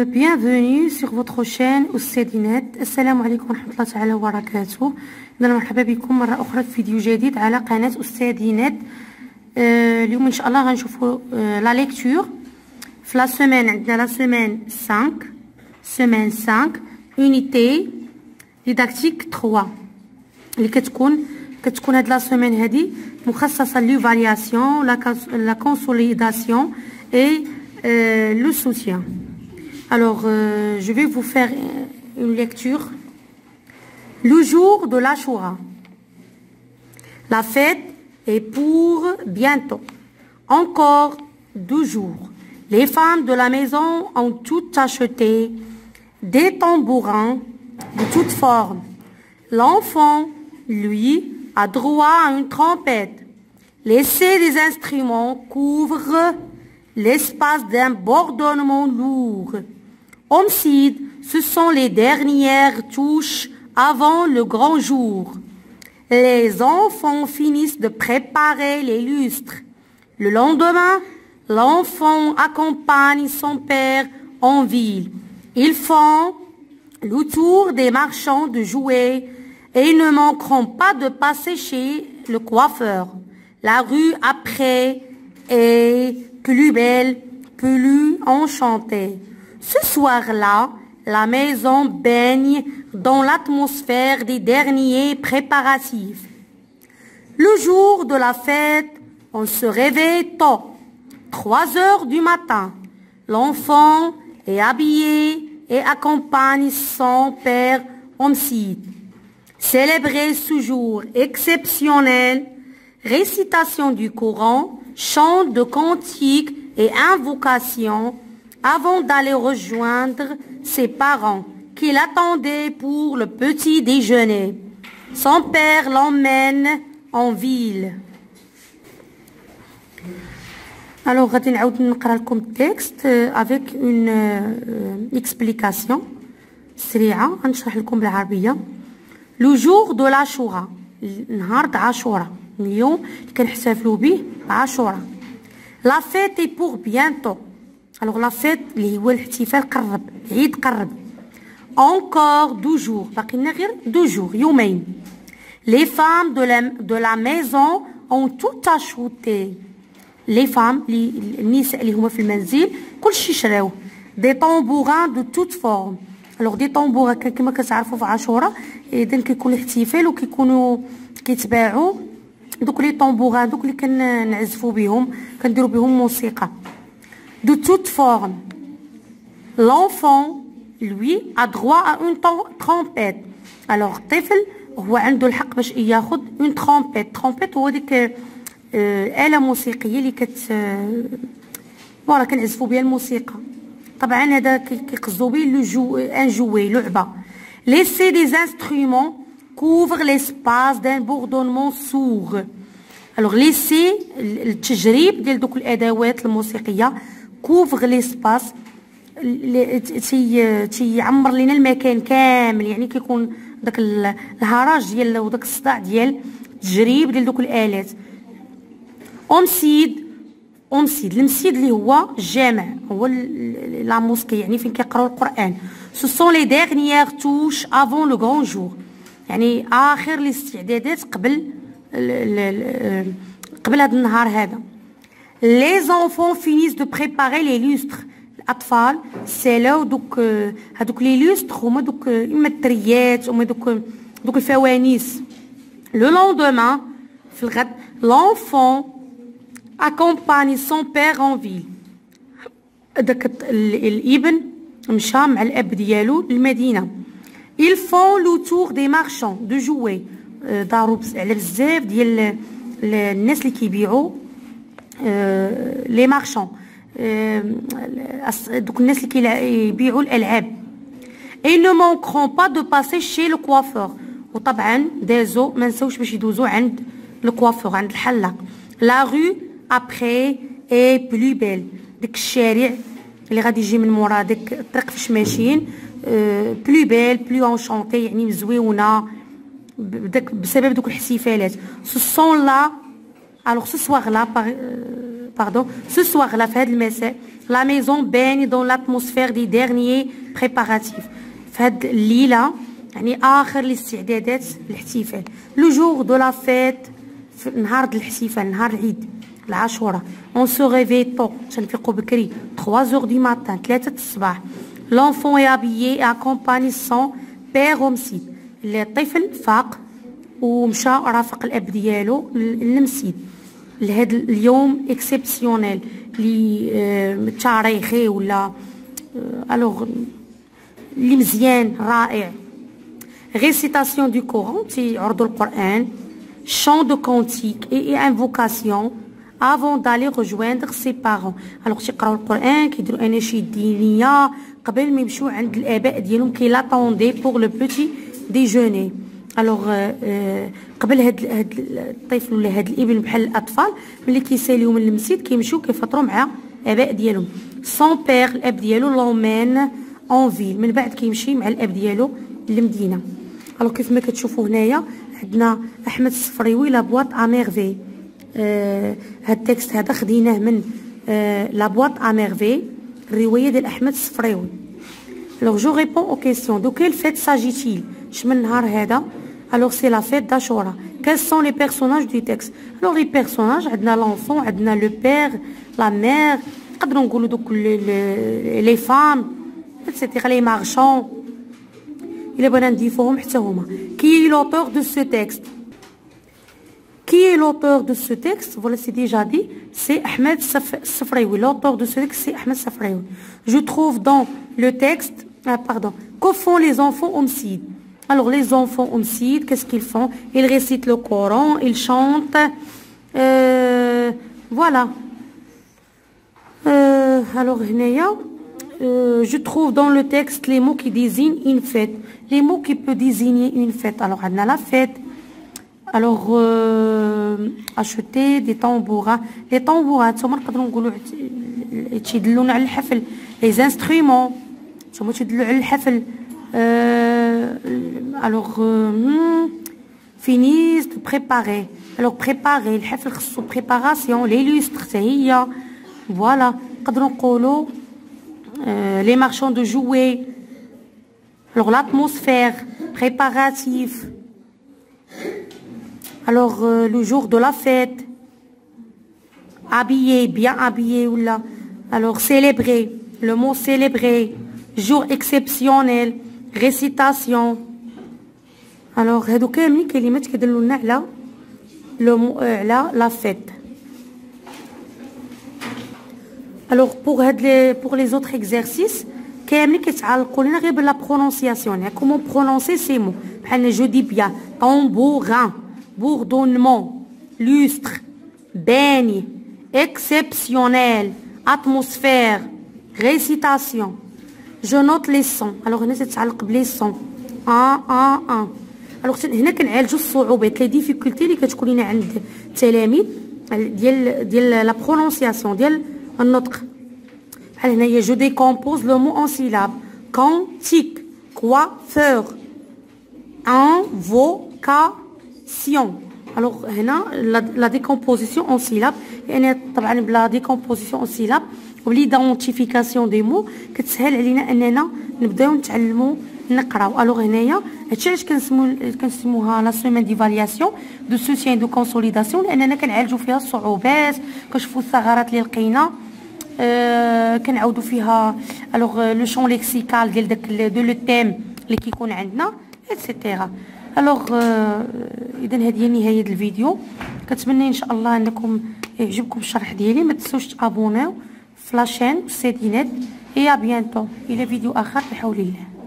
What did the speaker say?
bienvenue sur votre chaîne أستاذينات. السلام عليكم ورحمة الله تعالى وبركاته. مرحبا بكم مرة أخرى في فيديو جديد على قناة أستاذينات. اليوم إن شاء الله غنشوفوا لا ليكتور في لا سيمين. عندنا لا سيمين 5 سيمين 5 unité didactique 3 اللي كتكون هاد لا سيمين هادي مخصصة ليفالياسيون لا كونسوليداسيون et le soutien. Alors, je vais vous faire une lecture. Le jour de l'Achoura. La fête est pour bientôt. Encore 2 jours. Les femmes de la maison ont toutes acheté des tambourins de toutes formes. L'enfant, lui, a droit à une trompette. Laisser des instruments couvre l'espace d'un bourdonnement lourd. Homicide, ce sont les dernières touches avant le grand jour. Les enfants finissent de préparer les lustres. Le lendemain, l'enfant accompagne son père en ville. Ils font le tour des marchands de jouets et ils ne manqueront pas de passer chez le coiffeur. La rue après est plus belle, plus enchantée. Ce soir-là, la maison baigne dans l'atmosphère des derniers préparatifs. Le jour de la fête, on se réveille tôt, 3 heures du matin. L'enfant est habillé et accompagne son père homicide. Célébrer ce jour exceptionnel, récitation du Coran, chant de cantiques et invocations avant d'aller rejoindre ses parents qui l'attendaient pour le petit déjeuner. Son père l'emmène en ville. Alors, غادي نعاود نقرا لكم التكست avec une explication سريعة. غنشرح لكم بالعربية. Le jour de l'Achoura, نهار عاشوراء، اليوم اللي كنحتفلوا به عاشوراء. La fête est pour bientôt. Alors la fête اللي هو الاحتفال قرب، العيد قرب. Encore 2 jours، باقي لنا غير 2 jours، يومين. Les femmes de la maison ont tout acheté. Les femmes النساء اللي هما في المنزل كلشي شراوه. Des tambourins de toutes formes. Alors des tambourins كما كتعرفوا في عاشوراء اذا كيكون احتفال وكيكونوا كيتباعوا دوك لي طومبوغان دوك اللي كنعزفوا بهم كنديروا بهم موسيقى. De toute forme. L'enfant, lui, a droit à une trompette. Alors الطفل هو عنده الحق باش ياخذ une trompette. trompette هو ديك آلة موسيقية اللي فوالا كنعزفوا بها الموسيقى. طبعا هذا كيقصدوا به ان جوي لعبة. Laisser des instruments couvre l'espace d'un bourdonnement sourd. Alors laisser التجريب ديال دوك الادوات الموسيقيه couvre l'espace تيعمر لنا المكان كامل، يعني كيكون داك الهراج ديال وداك الصداع ديال التجريب ديال دوك الالات. امسيد المسيد اللي هو الجامع، هو لا موسكي يعني فين كيقراو القران. ce sont les dernières touches avant le grand jour، يعني اخر الاستعدادات قبل هذا النهار هذا. Les enfants finissent de préparer les lustres. الأطفال سالاو هادوك لي لوستر، هما دوك إما التريات هما دوك الفوانيس. Le lendemain في الغد l'enfant accompagne son père en ville. داك الابن مشى مع الأب ديالو للمدينة. Ils font le tour des marchands de jouets. داروا على بزاف ديال الناس اللي كيبيعوا لي مارشون، دوك الناس اللي كيبيعوا الالعاب. et ne manqueront pas de passer chez le coiffeur. وطبعا دازو ما نساوش باش يدوزوا عند الكوافور، عند الحلاق. la rue après est plus belle. ديك الشارع اللي غادي يجي من مورا ديك الطريق فاش ماشيين plus belle plus enchantée، يعني مزويونه بسبب دوك الاحتفالات. ce sont là alors ce soir là pardon, ce soir-là في هذا المساء la maison baigne dans l'atmosphère des derniers préparatifs. في هذه الليلة يعني آخر الاستعدادات للاحتفال. le jour de la fête نهار الاحتفال نهار العيد العاشوراء. on se réveille tôt تنفيقوا بكري 3 heures du matin 3 الصباح. l'enfant est habillé et accompagne son père au مسجد. الطفل فاق ومشى رافق الاب ديالو للمسجد لهذا اليوم اكسبسيونيل لي تاريخي ولا الوغ اللي مزيان رائع. récitation du Coran تيعرضوا القرآن. chant de cantique et invocation avant d'aller rejoindre ses parents. alors تيقراو القرآن كيديروا اناشيد دينية قبل ما يمشيو عند الاباء ديالهم كي لاتوندي pour le petit déjeuner. الوغ قبل هاد الطفل ولا هاد الابن بحال الاطفال ملي كيساليو من المسجد كيمشيو كيفطروا مع اباء ديالهم. سون بير الاب ديالو لومين اون فيل من بعد كيمشي مع الاب ديالو للمدينه. الوغ كيف ما كتشوفوا هنايا عندنا احمد الصفريوي لا بواط ا ميرفي. هاد التكست هذا خديناه من لا بواط ا ميرفي الروايه ديال احمد الصفريوي. الوغ جو ريبون او كيسيون دو كيل فيت ساجيتيل شمن النهار هذا. alors c'est la fête d'Ashura. quels sont les personnages du texte? alors les personnages عندنا l'enfant عندنا le père la mère نقدروا نقولوا دوك les femmes etc les marchands إلا بغينا نضيفوهم حتى هما. qui est l'auteur de ce texte? qui est l'auteur de ce texte? voilà c'est déjà dit, c'est Ahmed Safraoui. l'auteur de ce texte c'est Ahmed Safraoui. je trouve dans le texte pardon que font les enfants au Msid? alors les enfants au Msid qu'est-ce qu'ils font? ils récitent le Coran, ils chantent voilà. alors هنايا je trouve dans le texte les mots qui désignent une fête. les mots qui peuvent désigner une fête. alors عندنا la fête. alors acheter des tambourins. les tambourins نتوما نقدروا نقولوا تيدلونا على الحفل. les instruments نتوما تيدلوا على الحفل. alors finissent de préparer. alors préparer الحفل خصو préparation. les lustres حتى هي voilà. نقدروا نقولوا les marchands de jouets. alors l'atmosphère préparatif. alors le jour de la fête habillé bien habillé ولا. alors célébrer le mot célébrer. jour exceptionnel récitation. alors هادو كاملين كلمات كيدلونا على على لا فيت. alors pour les autres exercices كاملين كيتعلقوا لنا غير بلا برونونسياسيون يعني كومون برونونسي سي مو بحال جو دي بيان طامبوران bourdonnement lustre baigne exceptionnel atmosphère récitation. je note les sons. alors هنا تتعلق بلي sons alors هنا كنعالجوا الصعوبات لي ديفيكولتي اللي كتكون لينا عند التلاميذ ديال لا برونونسياسيون ديال النطق. بحال هنايا جو ديكومبوز لو مو اون سيلاب. كونتيك coiffeur invocation. alors هنا لا ديكومبوزيسيون اون سيلاب يعني طبعا بلا ديكومبوزيسيون اون سيلاب وبليدونتيفيكاسيون دي مو كتسهل علينا اننا نبداو نتعلموا نقراو. الوغ هنايا هادشي علاش كنسموها لا سيمين ديفالياسيون دو سوتيان دو كونسوليداسيون لاننا كنعالجوا فيها الصعوبات كنشوفوا الثغرات اللي لقينا كنعاودوا فيها الوغ لو شون ليكسيكال ديال داك دو لو تيم اللي كيكون عندنا ايتترا. الوغ اذا هذه هي نهايه الفيديو. كنتمنى ان شاء الله انكم يعجبكم الشرح ديالي. ما تنسوش تابوناو في لاشين سيدينات. اي ا بيانتو الى فيديو اخر بحول الله.